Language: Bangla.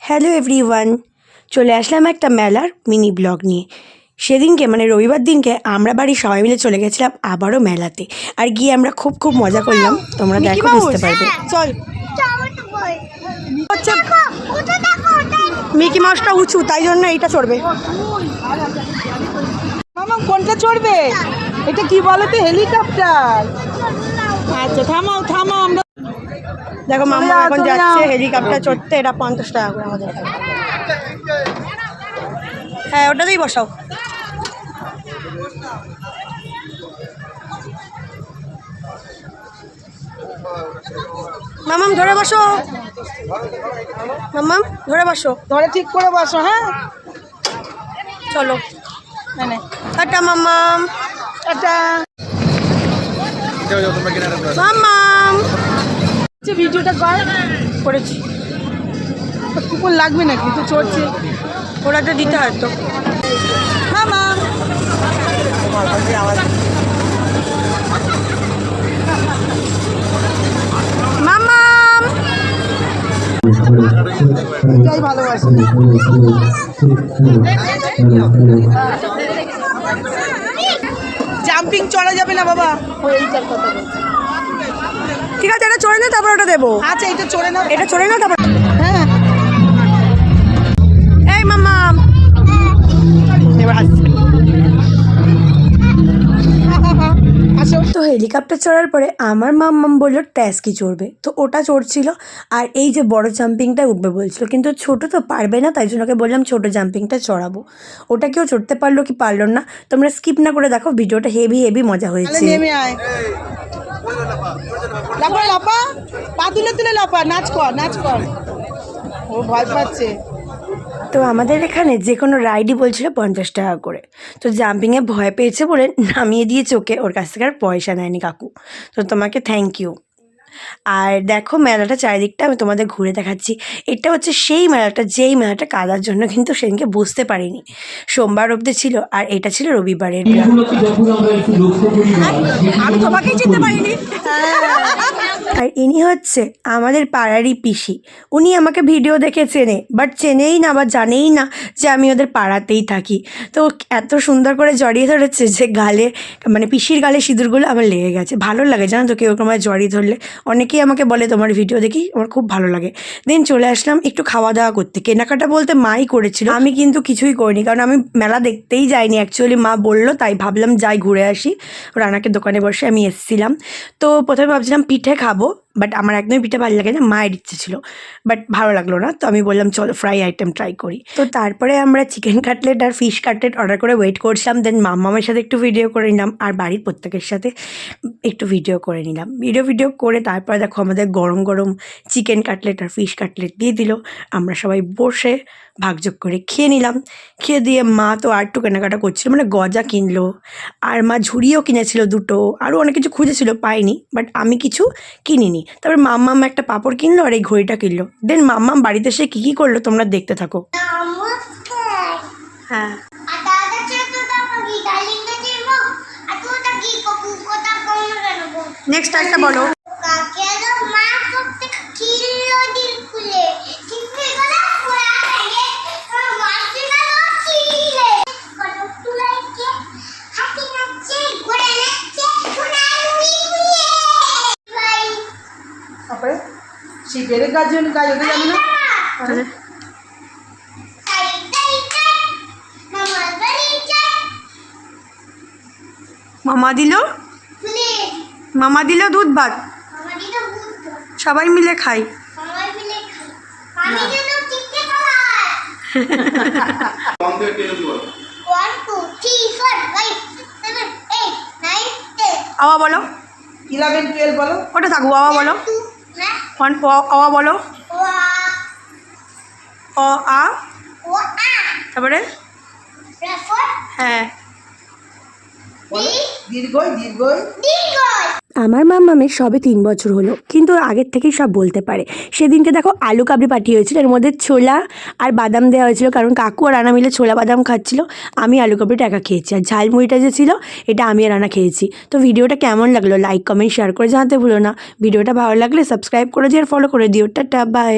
হ্যালো এভরিওয়ান, চলে আসলাম একটা মেলার মিনি ব্লগ নিয়ে। সেদিনকে মানে রবিবার দিনকে আমরা বাড়ির সবাই মিলে চলে গেছিলাম আবারও মেলাতে। আর গিয়ে আমরা খুব মজা করলাম, তোমরা দেখো বুঝতে পারবে। চল, মিকি মাউসটা উঁচু, তাই জন্য এইটা চড়বে। মামা কোনটা চড়বে? এটা কি বলো তো, হেলিকপ্টার? আচ্ছা থামাও থামাও, আমরা দেখো মামা এখন যাচ্ছে হেলিকপ্টার চড়তে। এটা 50 টাকা করে আমাদের। হ্যাঁ, ওটাতেই বসাও। মামাম ধরে বসো, মামাম ধরে বসো, ধরে ঠিক করে বসো। হ্যাঁ চলো। মানে টাটা মামাম, এটা মামাম। ভিডিওটা করেছি। কুকুর লাগবে নাকি? তো চড়ছে, ওরা তো দিতে হয় তো। মামা মামাম এটাই ভালোবাসি। জাম্পিং চড়া যাবে না বাবা। এইটার কথা বলছি। ঠিক আছে, এটা চড়ে না তারপর ওটা দেবো। আচ্ছা এটা চড়ে নাও, এটা চড়ে না তারপর। হ্যাঁ এই মামাম, এবার আসছে। আসো। তো হেলিকপ্টার চড়ার পরে আমার মাম্মাম বললো ট্যাস্কি চড়বে, তো ওটা চড়ছিল। আর এই যে বড় জাম্পিংটা উঠবে বলছিল, কিন্তু ছোট তো পারবে না, তাই জন্য ওকে বললাম ছোট জাম্পিংটা চড়াবো। ওটা কেউ চড়তে পারলো কি পারলো না তোমরা স্কিপ না করে দেখো, ভিডিওটা হেভি মজা হয়েছে। নেমে আয়, লাফা লাফা, পা তুলে তুলে লাফা, নাচ কর। ও ভয় পাচ্ছে। তো আমাদের এখানে যে কোনো রাইডই বলছিল 50 টাকা করে। তো জাম্পিংয়ে ভয় পেয়েছে বলে নামিয়ে দিয়েছে ওকে, ওর কাছ থেকে আর পয়সা নেয়নি কাকু। তো তোমাকে থ্যাংক ইউ। আর দেখো মেলাটা চারিদিকটা আমি তোমাদের ঘুরে দেখাচ্ছি। এটা হচ্ছে সেই মেলাটা, যেই মেলাটা কাদার জন্য কিন্তু সেদিনকে বুঝতে পারিনি। সোমবার অবধি ছিল আর এটা ছিল রবিবারের। আমি তোমাকেই চিনতে পারিনি। আর ইনি হচ্ছে আমাদের পাড়ারই পিসি। উনি আমাকে ভিডিও দেখে চেনে, বাট চেনেই না বা জানেই না যে আমি ওদের পাড়াতেই থাকি। তো এত সুন্দর করে জড়িয়ে ধরেছে যে গালে, মানে পিসির গালে সিঁদুরগুলো আমার লেগে গেছে। ভালো লাগে জানো তো, কেউ আমার জড়িয়ে ধরলে। অনেকেই আমাকে বলে তোমার ভিডিও দেখি, আমার খুব ভালো লাগে। দেন চলে আসলাম একটু খাওয়া দাওয়া করতে। কেনাকাটা বলতে মাই করেছিল, আমি কিন্তু কিছুই করিনি, কারণ আমি মেলা দেখতেই যাইনি। অ্যাকচুয়ালি মা বললো তাই ভাবলাম যাই ঘুরে আসি। রানাকে দোকানে বসে আমি এসেছিলাম। তো প্রথমে ভাবছিলাম পিঠে খাবো, বাট আমার একদমই পিঠে ভালো লাগে না, মায়ের ইচ্ছে ছিল, বাট ভালো লাগলো না। তো আমি বললাম চলো ফ্রাই আইটেম ট্রাই করি। তো তারপরে আমরা চিকেন কাটলেট আর ফিশ কাটলেট অর্ডার করে ওয়েট করছিলাম। দেন মামামের সাথে একটু ভিডিও করে নিলাম আর বাড়ির প্রত্যেকের সাথে একটু ভিডিও করে নিলাম। ভিডিও করে তারপরে দেখো আমাদের গরম চিকেন কাটলেট আর ফিশ কাটলেট দিয়ে দিল। আমরা সবাই বসে ভাগযোগ করে খেয়ে নিলাম। খেয়ে দিয়ে মা তো আর একটু কেনাকাটা করছিল, মানে গজা কিনলো, আর মা ঝুড়িও কিনেছিল দুটো, আরও অনেক কিছু খুঁজেছিল, পাইনি, বাট আমি কিছু কিনিনি। তারপর মাম্মাম একটা পাপড় কিনলো আর এই ঘড়িটা কিনলো। দেন মাম্মাম বাড়িতে এসে কী করলো তোমরা দেখতে থাকো। হ্যাঁ, নেক্সট একটা বলো। শিবের গাজন গাজতে যাবে না। মামা দিল দুধ ভাত, সবাই মিলে খাই। আওয়া বলো, 11 12 বলো। ওটা থাকবো। আওয়া বলো, আওয়া বলো। অ আ, তারপরে হ্যাঁ আমার মাম্মামের সবে 3 বছর হলো, কিন্তু আগের থেকেই সব বলতে পারে। সেদিনকে দেখো আলু কাবলি পাঠিয়ে হয়েছিল, এর মধ্যে ছোলা আর বাদাম দেওয়া হয়েছিল, কারণ কাকু আর রানা মিলে ছোলা বাদাম খাচ্ছিল। আমি আলু কাবলিটা একা খেয়েছি, আর ঝালমুড়িটা যে ছিল এটা আমি আর রানা খেয়েছি। তো ভিডিওটা কেমন লাগলো লাইক কমেন্ট শেয়ার করে জানাতে ভুলো না। ভিডিওটা ভালো লাগলে সাবস্ক্রাইব করে দিও আর ফলো করে দিও। Tata bye.